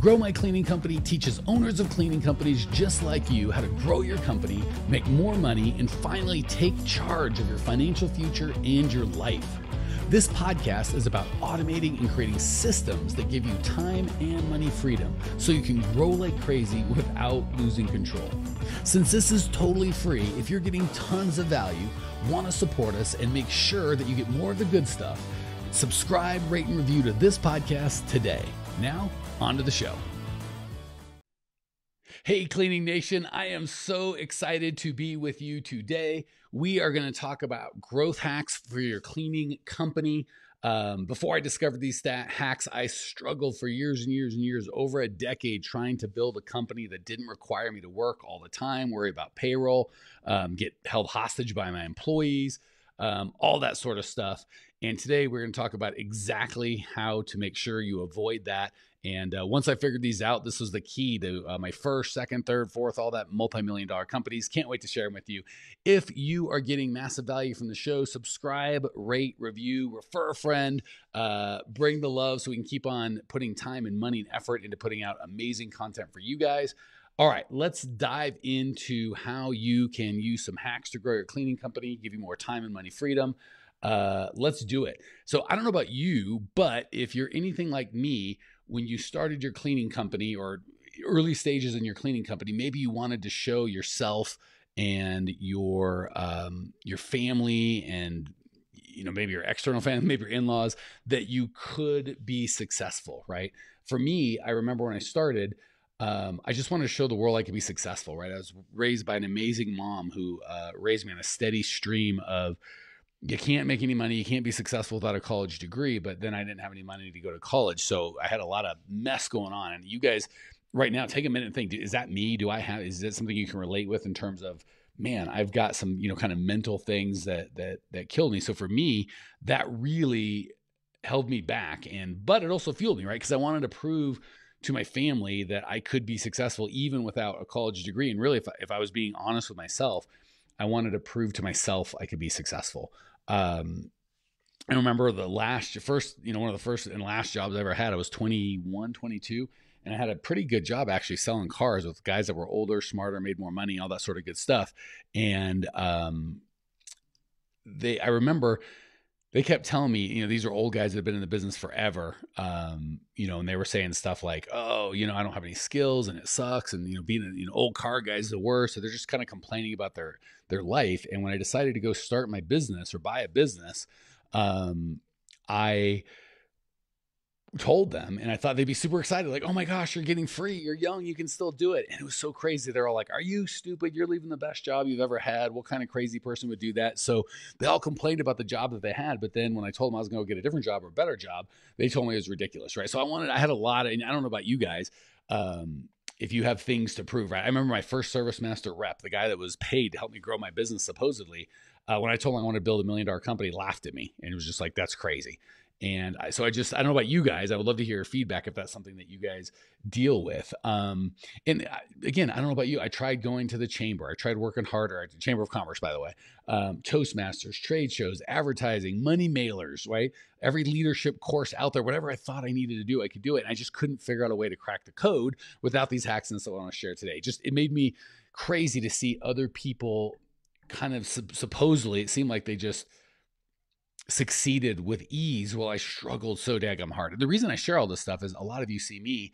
Grow My Cleaning Company teaches owners of cleaning companies just like you how to grow your company, make more money, and finally take charge of your financial future and your life. This podcast is about automating and creating systems that give you time and money freedom so you can grow like crazy without losing control. Since this is totally free, if you're getting tons of value, want to support us and make sure that you get more of the good stuff, subscribe, rate, and review to this podcast today. Now, on to the show. Hey, Cleaning Nation. I am so excited to be with you today. We are going to talk about growth hacks for your cleaning company. Before I discovered these hacks, I struggled for years and years and years, over a decade, trying to build a company that didn't require me to work all the time, worry about payroll, get held hostage by my employees, all that sort of stuff. And today we're going to talk about exactly how to make sure you avoid that. And once I figured these out, this was the key to my first, second, third, fourth, all that multi-million-dollar companies. Can't wait to share them with you. If you are getting massive value from the show, subscribe, rate, review, refer a friend, bring the love so we can keep on putting time and money and effort into putting out amazing content for you guys. All right, let's dive into how you can use some hacks to grow your cleaning company, give you more time and money freedom. Let's do it. So I don't know about you, but if you're anything like me, when you started your cleaning company or early stages in your cleaning company, maybe you wanted to show yourself and your family and maybe your external family, maybe your in-laws, that you could be successful, right? For me, I remember when I started, I just wanted to show the world I could be successful, right? I was raised by an amazing mom who raised me on a steady stream of, you can't make any money, you can't be successful without a college degree, but then I didn't have any money to go to college. So I had a lot of mess going on. And you guys right now, take a minute and think, is that me? Is that something you can relate with in terms of, man, I've got some, kind of mental things that killed me. So for me, that really held me back, but it also fueled me, right? Because I wanted to prove to my family that I could be successful even without a college degree. And really, if I was being honest with myself, I wanted to prove to myself I could be successful. I remember one of the first and last jobs I ever had, I was 21, 22, and I had a pretty good job actually selling cars with guys that were older, smarter, made more money, all that sort of good stuff. And I remember they kept telling me, these are old guys that have been in the business forever, and they were saying stuff like, oh, I don't have any skills and it sucks. And, being an old car guy is the worst. So they're just kind of complaining about their life. And when I decided to go start my business or buy a business, I told them, and I thought they'd be super excited. Like, oh my gosh, you're getting free. You're young. You can still do it. And it was so crazy. They're all like, are you stupid? You're leaving the best job you've ever had. What kind of crazy person would do that? So they all complained about the job that they had. But then when I told them I was going to go get a different job or a better job, they told me it was ridiculous. Right. So I had a lot of, and I don't know about you guys, if you have things to prove, right? I remember my first Service Master rep, the guy that was paid to help me grow my business, supposedly, when I told him I wanted to build $1 million company, laughed at me. And it was just like, that's crazy. And I don't know about you guys. I would love to hear your feedback if that's something that you guys deal with. Again, I don't know about you. I tried going to the chamber. I tried working harder at the Chamber of Commerce, by the way, Toastmasters, trade shows, advertising, money mailers, right? Every leadership course out there, whatever I thought I needed to do, I could do it. And I just couldn't figure out a way to crack the code without these hacks. And so I want to share today. It made me crazy to see other people kind of supposedly, it seemed like they just succeeded with ease while I struggled so daggum hard. And the reason I share all this stuff is a lot of you see me,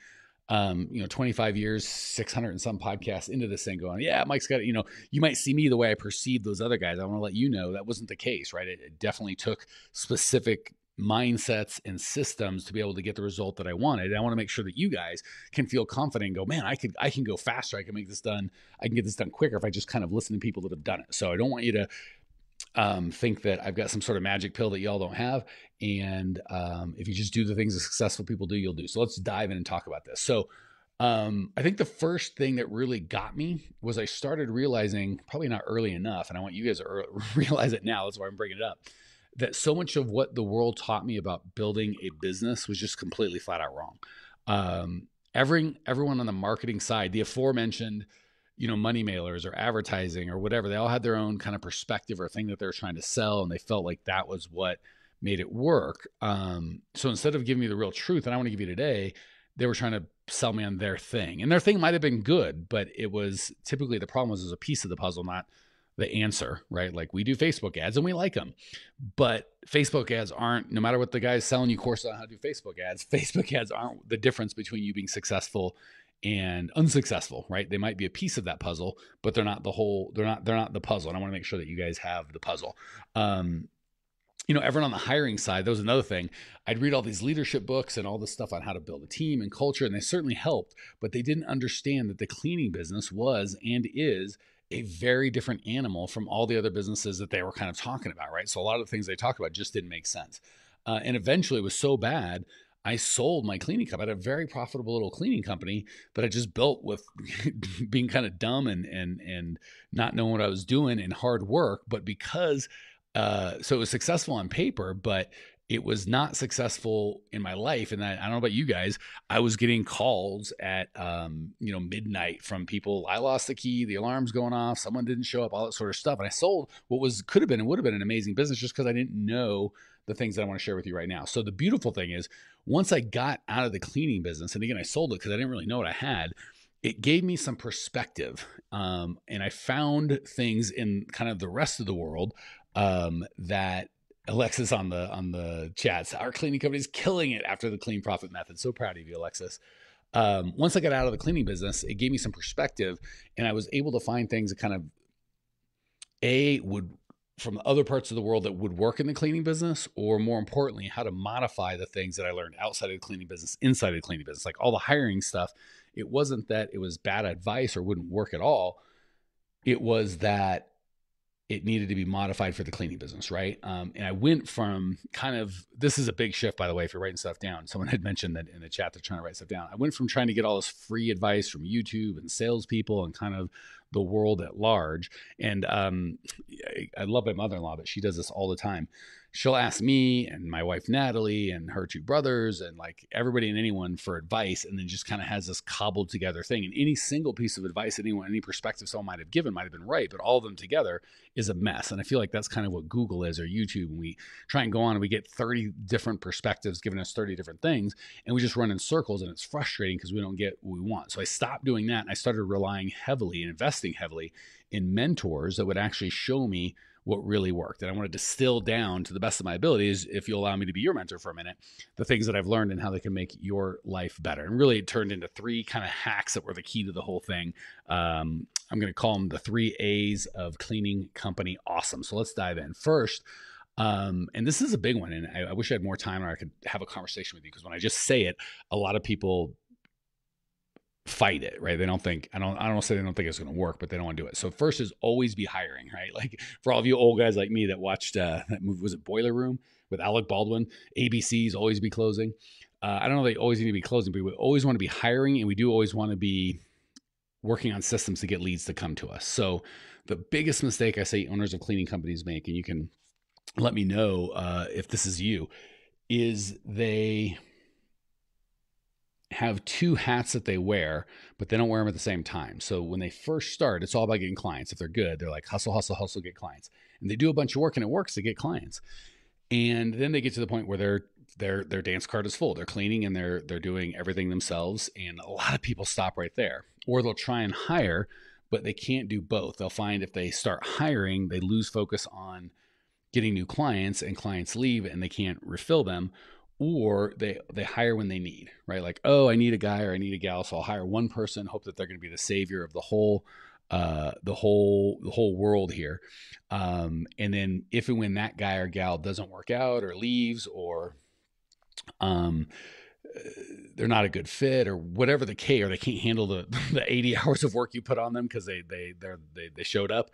25 years, 600 and some podcasts into this thing going, yeah, Mike's got it. You might see me the way I perceive those other guys. I want to let you know that wasn't the case, right? It definitely took specific mindsets and systems to be able to get the result that I wanted. And I want to make sure that you guys can feel confident and go, man, I can go faster. I can make this done. I can get this done quicker if I just kind of listen to people that have done it. So I don't want you to think that I've got some sort of magic pill that y'all don't have. And if you just do the things that successful people do, you'll do. So let's dive in and talk about this. So I think the first thing that really got me was I started realizing, probably not early enough, and I want you guys to realize it now, that's why I'm bringing it up, that so much of what the world taught me about building a business was just completely flat out wrong. Everyone on the marketing side, the aforementioned, money mailers or advertising or whatever, they all had their own kind of perspective or thing that they're trying to sell. And they felt like that was what made it work. So instead of giving me the real truth that I want to give you today, they were trying to sell me on their thing. And their thing might have been good, but it was typically, the problem was a piece of the puzzle, not the answer, right? Like, we do Facebook ads and we like them, but Facebook ads aren't, no matter what the guy's selling you courses on how to do Facebook ads, Facebook ads aren't the difference between you being successful and unsuccessful, right? They might be a piece of that puzzle, but they're not the whole, they're not the puzzle. And I want to make sure that you guys have the puzzle. Everyone on the hiring side, that was another thing. I'd read all these leadership books and all this stuff on how to build a team and culture, and they certainly helped, but they didn't understand that the cleaning business was and is a very different animal from all the other businesses that they were kind of talking about, right? So a lot of the things they talked about just didn't make sense. And eventually it was so bad, I sold my cleaning company. I had a very profitable little cleaning company that I just built with being kind of dumb and not knowing what I was doing and hard work. But because, so it was successful on paper, but it was not successful in my life. And I don't know about you guys, I was getting calls at, midnight from people. I lost the key, the alarm's going off, someone didn't show up, all that sort of stuff. And I sold what could have been and would have been an amazing business just because I didn't know the things that I want to share with you right now. So the beautiful thing is, once I got out of the cleaning business, and again, I sold it because I didn't really know what I had, it gave me some perspective. And I found things in kind of the rest of the world that Alexis on the chats, our cleaning company is killing it after the clean profit method. So proud of you, Alexis. Once I got out of the cleaning business, it gave me some perspective, and I was able to find things that kind of would from other parts of the world that would work in the cleaning business, or more importantly, how to modify the things that I learned outside of the cleaning business, inside of the cleaning business. Like all the hiring stuff, it wasn't that it was bad advice or wouldn't work at all. It was that it needed to be modified for the cleaning business, right? And I went from this is a big shift, by the way, if you're writing stuff down. Someone had mentioned that in the chat, they're trying to write stuff down. I went from trying to get all this free advice from YouTube and salespeople and kind of the world at large. And I love my mother-in-law, but she does this all the time. She'll ask me and my wife, Natalie, and her two brothers, and like everybody and anyone for advice, and then just kind of has this cobbled together thing. And any single piece of advice, any perspective someone might have given might have been right, but all of them together is a mess. And I feel like that's kind of what Google is, or YouTube. When we try and go on and we get 30 different perspectives giving us 30 different things, and we just run in circles, and it's frustrating because we don't get what we want. So I stopped doing that, and I started relying heavily and investing heavily in mentors that would actually show me what really worked. And I want to distill down to the best of my abilities, if you'll allow me to be your mentor for a minute, the things that I've learned and how they can make your life better. And really it turned into 3 kind of hacks that were the key to the whole thing. I'm going to call them the 3 A's of cleaning company awesome. So let's dive in. First, and this is a big one, and I wish I had more time or I could have a conversation with you, because when I just say it, a lot of people fight it, right? They don't think, I don't say they don't think it's going to work, but they don't want to do it. So first is always be hiring, right? Like for all of you old guys like me that watched that movie, was it Boiler Room with Alec Baldwin? ABC's always be closing. I don't know, they always need to be closing, but we always want to be hiring, and we do always want to be working on systems to get leads to come to us. So the biggest mistake I say owners of cleaning companies make, and you can let me know if this is you, is they have 2 hats that they wear, but they don't wear them at the same time. So when they first start, it's all about getting clients. If they're good, they're like hustle, hustle, hustle, get clients. And they do a bunch of work and it works to get clients. And then they get to the point where their dance card is full. They're cleaning and they're doing everything themselves. And a lot of people stop right there. Or they'll try and hire, but they can't do both. They'll find if they start hiring, they lose focus on getting new clients, and clients leave and they can't refill them. Or they hire when they need, right? Like, oh, I need a guy or I need a gal, so I'll hire one person, hope that they're going to be the savior of the whole world here. And then if and when that guy or gal doesn't work out or leaves, or they're not a good fit, or whatever the case, or they can't handle the 80 hours of work you put on them because they showed up.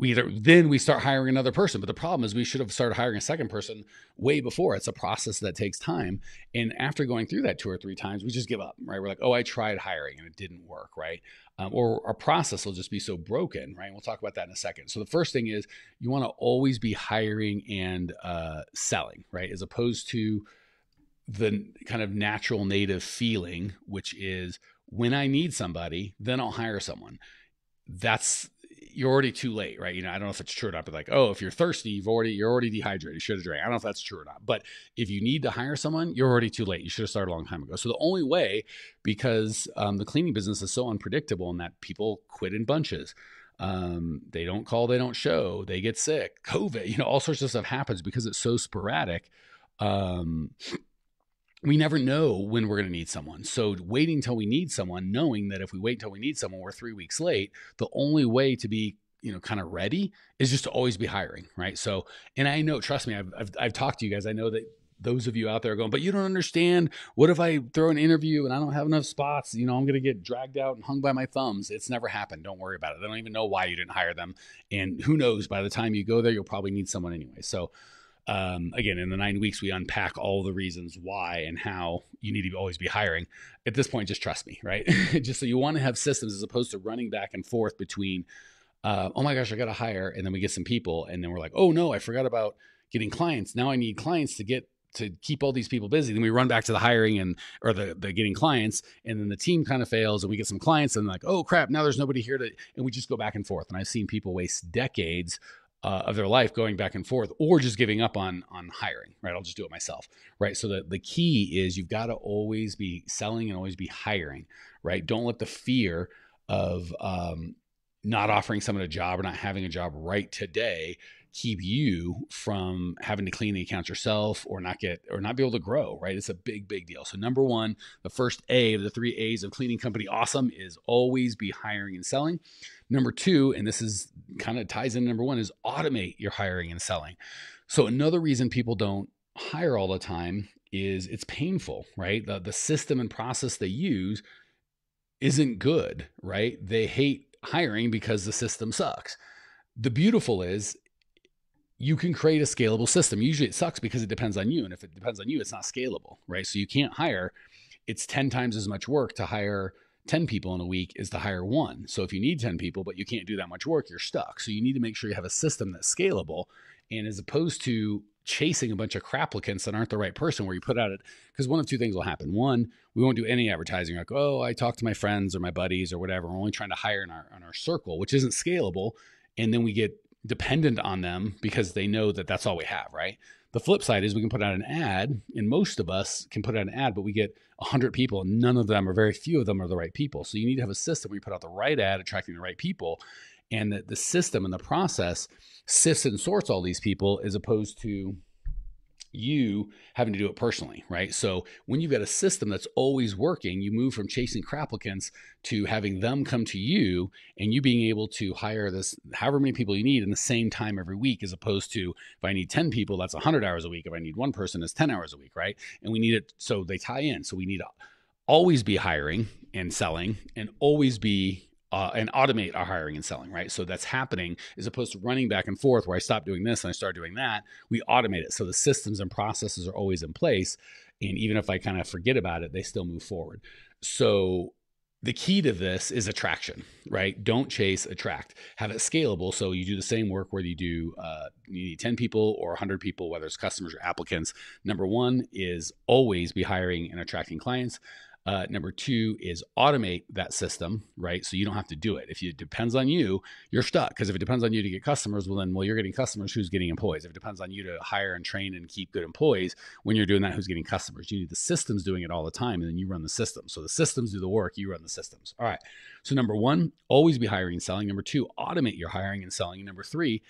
Then we start hiring another person. But the problem is we should have started hiring a second person way before. It's a process that takes time. And after going through that 2 or 3 times, we just give up, right? We're like, oh, I tried hiring and it didn't work, right? Or our process will just be so broken, right? We'll talk about that in a second. So the first thing is you want to always be hiring and selling, right? As opposed to the kind of natural native feeling, which is when I need somebody, then I'll hire someone. you're already too late, right? I don't know if it's true or not, but like, oh, if you're thirsty, you're already dehydrated. You should have drank. I don't know if that's true or not, but if you need to hire someone, you're already too late. You should have started a long time ago. So the only way, because the cleaning business is so unpredictable and that people quit in bunches. They don't call, they don't show, they get sick, COVID, all sorts of stuff happens because it's so sporadic. We never know when we're going to need someone. So waiting till we need someone, knowing that if we wait till we need someone, we're 3 weeks late, the only way to be, kind of ready is just to always be hiring. Right. So, and I know, trust me, I've talked to you guys. I know that those of you out there are going, but you don't understand. What if I throw an interview and I don't have enough spots? I'm going to get dragged out and hung by my thumbs. It's never happened. Don't worry about it. They don't even know why you didn't hire them. And who knows, by the time you go there, you'll probably need someone anyway. So, again, in the 9 weeks, we unpack all the reasons why and how you need to always be hiring. At this point, just trust me, right? Just so you want to have systems as opposed to running back and forth between, oh my gosh, I got to hire. And then we get some people and then we're like, oh no, I forgot about getting clients. Now I need clients to keep all these people busy. Then we run back to the hiring or the getting clients, and then the team kind of fails and we get some clients and like, oh crap, now there's nobody here and we just go back and forth. And I've seen people waste decades of their life going back and forth or just giving up on hiring, right? I'll just do it myself, right? So the key is you've got to always be selling and always be hiring, right? Don't let the fear of not offering someone a job or not having a job right today keep you from having to clean the accounts yourself or not be able to grow, right? It's a big, big deal. So number one, the first A of the 3 A's of cleaning company awesome is always be hiring and selling. Number two, and this is kind of ties in number one, is automate your hiring and selling. So another reason people don't hire all the time is it's painful, right? The system and process they use isn't good, right? They hate hiring because the system sucks. The beautiful is you can create a scalable system. Usually it sucks because it depends on you. And if it depends on you, it's not scalable, right? So you can't hire. It's 10 times as much work to hire 10 people in a week is to hire one. So if you need 10 people, but you can't do that much work, you're stuck. So you need to make sure you have a system that's scalable. And as opposed to chasing a bunch of crap applicants that aren't the right person, where you put out it, because one of two things will happen. One, we won't do any advertising. Like, oh, I talked to my friends or my buddies or whatever. We're only trying to hire in our circle, which isn't scalable. And then we get dependent on them because they know that that's all we have, right? The flip side is we can put out an ad, and most of us can put out an ad, but we get 100 people and none of them or very few of them are the right people. So you need to have a system where you put out the right ad, attracting the right people, and that the system and the process sifts and sorts all these people as opposed to you having to do it personally, right? So when you've got a system that's always working, you move from chasing crap applicants to having them come to you and you being able to hire this however many people you need in the same time every week, as opposed to if I need 10 people, that's 100 hours a week. If I need one person, it's 10 hours a week, right? And we need it so they tie in. So we need to always be hiring and selling and always be and automate our hiring and selling, right? So that's happening as opposed to running back and forth where I stop doing this and I start doing that. We automate it. So the systems and processes are always in place. And even if I kind of forget about it, they still move forward. So the key to this is attraction, right? Don't chase, attract. Have it scalable. So you do the same work whether you need 10 people or 100 people, whether it's customers or applicants. Number one is always be hiring and attracting clients. Number two is automate that system, right? So you don't have to do it. If it depends on you, you're stuck. Because if it depends on you to get customers, well, you're getting customers, who's getting employees? If it depends on you to hire and train and keep good employees, when you're doing that, who's getting customers? You need the systems doing it all the time, and then you run the system. So the systems do the work, you run the systems. All right. So number one, always be hiring and selling. Number two, automate your hiring and selling. And number three,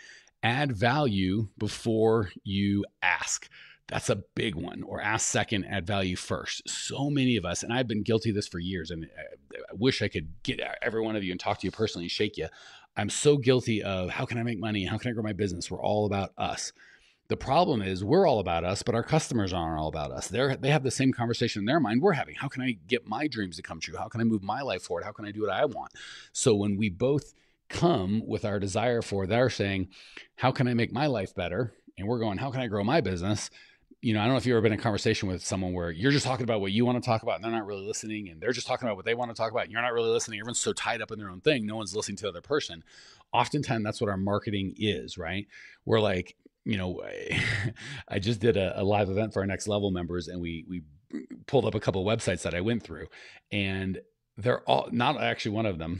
add value before you ask. That's a big one. Or ask second, add value first. So many of us, and I've been guilty of this for years, and I wish I could get every one of you and talk to you personally and shake you. I'm so guilty of how can I make money? How can I grow my business? We're all about us. The problem is we're all about us, but our customers aren't all about us. They have the same conversation in their mind we're having. How can I get my dreams to come true? How can I move my life forward? How can I do what I want? So when we both come with our desire for, they're saying, how can I make my life better? And we're going, how can I grow my business? I don't know if you've ever been in a conversation with someone where you're just talking about what you want to talk about and they're not really listening, and they're just talking about what they want to talk about and you're not really listening. Everyone's so tied up in their own thing. No one's listening to the other person. Oftentimes that's what our marketing is, right? We're like, I just did a live event for our Next Level members, and we pulled up a couple of websites that I went through, and they're all, not actually one of them,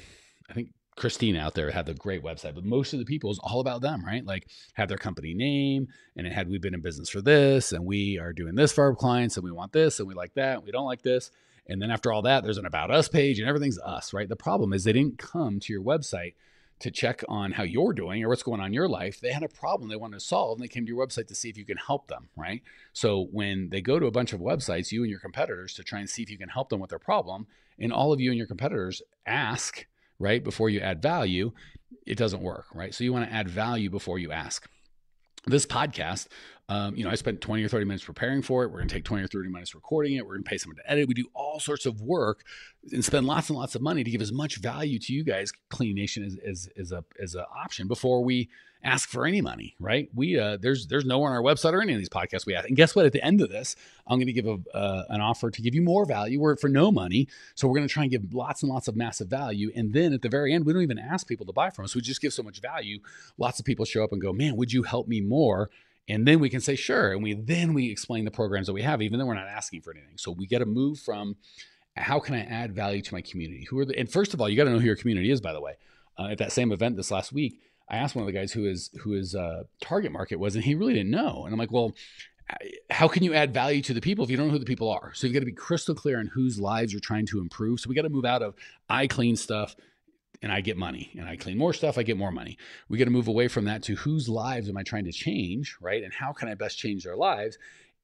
I think Christina out there had the great website, but most of the people is all about them, right? Like had their company name and it had, we've been in business for this and we are doing this for our clients and we want this and we like that. And we don't like this. And then after all that, there's an about us page and everything's us, right? The problem is they didn't come to your website to check on how you're doing or what's going on in your life. They had a problem they wanted to solve and they came to your website to see if you can help them, right? So when they go to a bunch of websites, you and your competitors, to try and see if you can help them with their problem, and all of you and your competitors ask, right, before you add value, it doesn't work, right? So you want to add value before you ask. This podcast, I spent 20 or 30 minutes preparing for it. We're going to take 20 or 30 minutes recording it. We're going to pay someone to edit. We do all sorts of work and spend lots and lots of money to give as much value to you guys, Clean Nation, as an option before we ask for any money, right? There's nowhere on our website or any of these podcasts we ask. And guess what? At the end of this, I'm going to give an offer to give you more value. We're for no money. So we're going to try and give lots and lots of massive value. And then at the very end, we don't even ask people to buy from us. We just give so much value. Lots of people show up and go, man, would you help me more? And then we can say, sure. And we explain the programs that we have, even though we're not asking for anything. So we got to move from how can I add value to my community? And first of all, you got to know who your community is, by the way. At that same event this last week, I asked one of the guys who his target market was, and he really didn't know. And I'm like, well, how can you add value to the people if you don't know who the people are? So you've got to be crystal clear on whose lives you're trying to improve. So we got to move out of I clean stuff and I get money, and I clean more stuff, I get more money. We got to move away from that to whose lives am I trying to change, right? And how can I best change their lives?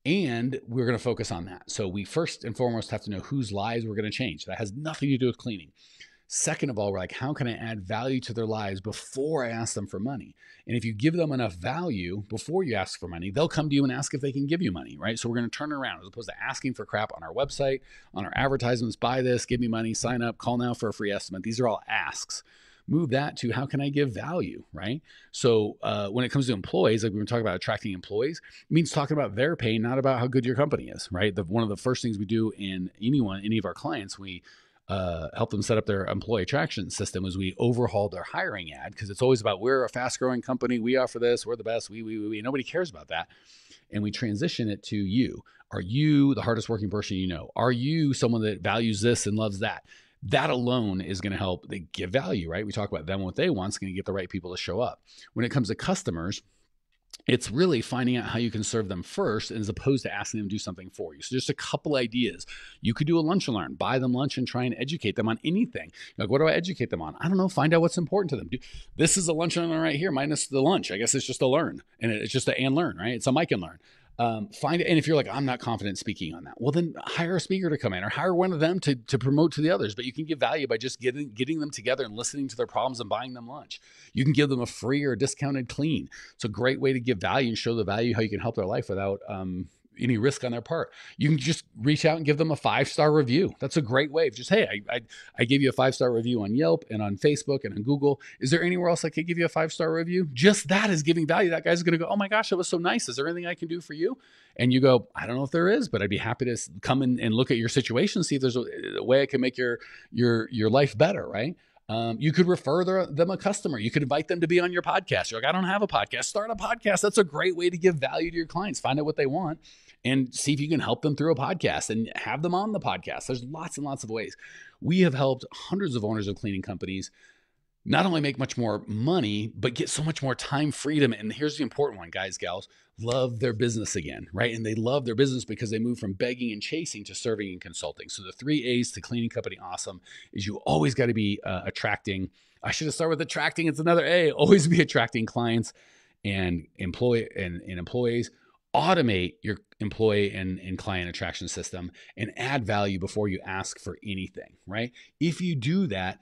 And we're going to focus on that. So we first and foremost have to know whose lives we're going to change. That has nothing to do with cleaning. Second of all, we're like, how can I add value to their lives before I ask them for money? And if you give them enough value before you ask for money, they'll come to you and ask if they can give you money, right? So we're going to turn around as opposed to asking for crap on our website, on our advertisements, buy this, give me money, sign up, call now for a free estimate. These are all asks. Move that to how can I give value, right? So when it comes to employees, like we were talking about attracting employees, it means talking about their pain, not about how good your company is, right? One of the first things we do in any of our clients, we help them set up their employee attraction system as we overhaul their hiring ad, because it's always about we're a fast growing company, we offer this, we're the best, we. Nobody cares about that. And we transition it to you. Are you the hardest working person you know? Are you someone that values this and loves that? That alone is going to help they give value, right? We talk about them, what they want is going to get the right people to show up. When it comes to customers, it's really finding out how you can serve them first as opposed to asking them to do something for you. So just a couple ideas. You could do a lunch and learn, buy them lunch and try and educate them on anything. Like, what do I educate them on? I don't know. Find out what's important to them. This is a lunch and learn right here, minus the lunch. I guess it's just a learn, and it's just a and learn, right? It's a mic and learn. Find it. And if you're like, I'm not confident speaking on that, well, then hire a speaker to come in or hire one of them to promote to the others. But you can give value by just getting them together and listening to their problems and buying them lunch. You can give them a free or discounted clean. It's a great way to give value and show the value, how you can help their life without, any risk on their part. You can just reach out and give them a 5-star review. That's a great way of just, hey, I gave you a 5-star review on Yelp and on Facebook and on Google. Is there anywhere else I could give you a 5-star review? Just that is giving value. That guy's going to go, oh my gosh, that was so nice. Is there anything I can do for you? And you go, I don't know if there is, but I'd be happy to come in and look at your situation, see if there's a way I can make your life better, right? You could refer them a customer. You could invite them to be on your podcast. You're like, I don't have a podcast. Start a podcast. That's a great way to give value to your clients. Find out what they want and see if you can help them through a podcast and have them on the podcast. There's lots and lots of ways. We have helped hundreds of owners of cleaning companies not only make much more money, but get so much more time freedom. And here's the important one, guys, gals, love their business again, right? And they love their business because they move from begging and chasing to serving and consulting. So the 3 A's to cleaning company awesome is you always got to be attracting. I should have started with attracting. It's another A. Always be attracting clients and employees. Automate your employee and client attraction system and add value before you ask for anything, right? If you do that,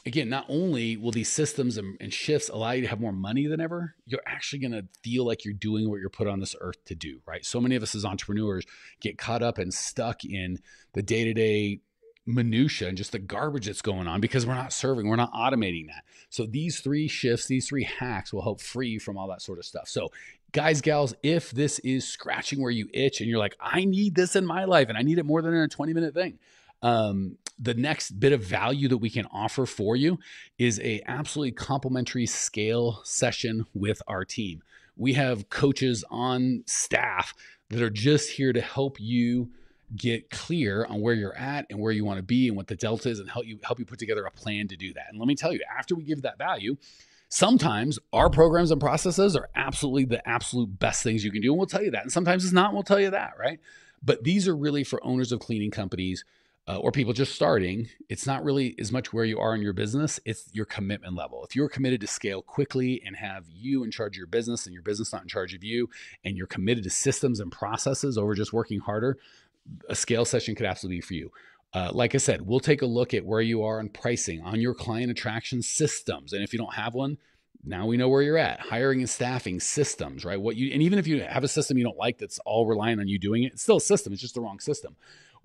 again, not only will these systems and shifts allow you to have more money than ever, you're actually going to feel like you're doing what you're put on this earth to do, right? So many of us as entrepreneurs get caught up and stuck in the day-to-day minutia and just the garbage that's going on because we're not serving, we're not automating that. So these 3 shifts, these 3 hacks will help free you from all that sort of stuff. So guys, gals, if this is scratching where you itch and you're like, I need this in my life and I need it more than in a 20-minute thing, the next bit of value that we can offer for you is a absolutely complimentary scale session with our team. We have coaches on staff that are just here to help you get clear on where you're at and where you want to be and what the delta is, and help you put together a plan to do that. And let me tell you, after we give that value, sometimes our programs and processes are absolutely the absolute best things you can do, and we'll tell you that. And sometimes it's not, and we'll tell you that, right? But these are really for owners of cleaning companies or people just starting. It's not really as much where you are in your business, it's your commitment level. If you're committed to scale quickly and have you in charge of your business and your business not in charge of you, and you're committed to systems and processes over just working harder, a scale session could absolutely be for you. Like I said, we'll take a look at where you are on pricing, on your client attraction systems. And if you don't have one, now we know where you're at. Hiring and staffing systems, right? And even if you have a system you don't like that's all relying on you doing it, it's still a system. It's just the wrong system.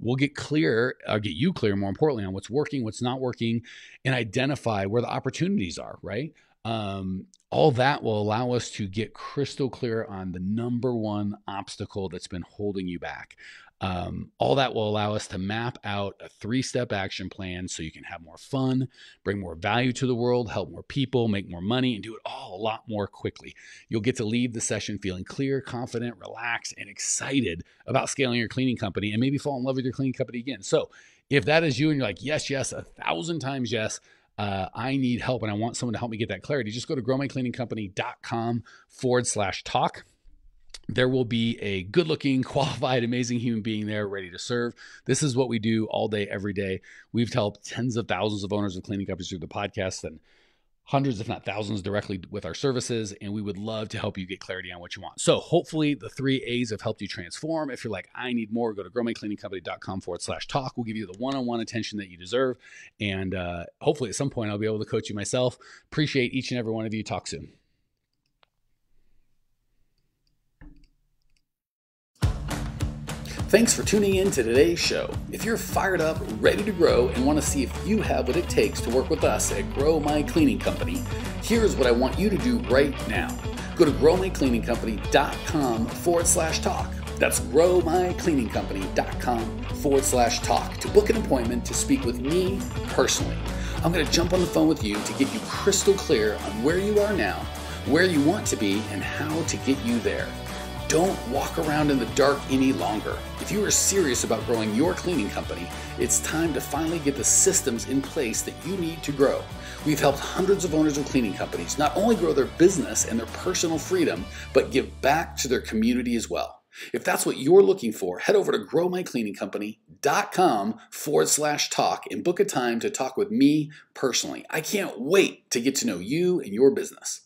We'll get you clear, more importantly, on what's working, what's not working, and identify where the opportunities are, right? All that will allow us to get crystal clear on the number one obstacle that's been holding you back. All that will allow us to map out a 3-step action plan so you can have more fun, bring more value to the world, help more people, make more money, and do it all a lot more quickly. You'll get to leave the session feeling clear, confident, relaxed, and excited about scaling your cleaning company, and maybe fall in love with your cleaning company again. So if that is you and you're like, yes, 1,000 times yes, I need help and I want someone to help me get that clarity, just go to growmycleaningcompany.com/talk. There will be a good-looking, qualified, amazing human being there ready to serve. This is what we do all day, every day. We've helped tens of thousands of owners of cleaning companies through the podcast, and hundreds, if not thousands, directly with our services. And we would love to help you get clarity on what you want. So hopefully the 3 A's have helped you transform. If you're like, I need more, go to growmycleaningcompany.com/talk. We'll give you the one-on-one attention that you deserve. And hopefully at some point I'll be able to coach you myself. Appreciate each and every one of you. Talk soon. Thanks for tuning in to today's show. If you're fired up, ready to grow, and want to see if you have what it takes to work with us at Grow My Cleaning Company, here's what I want you to do right now. Go to growmycleaningcompany.com/talk. That's growmycleaningcompany.com/talk to book an appointment to speak with me personally. I'm going to jump on the phone with you to get you crystal clear on where you are now, where you want to be, and how to get you there. Don't walk around in the dark any longer. If you are serious about growing your cleaning company, it's time to finally get the systems in place that you need to grow. We've helped hundreds of owners of cleaning companies not only grow their business and their personal freedom, but give back to their community as well. If that's what you're looking for, head over to growmycleaningcompany.com/talk and book a time to talk with me personally. I can't wait to get to know you and your business.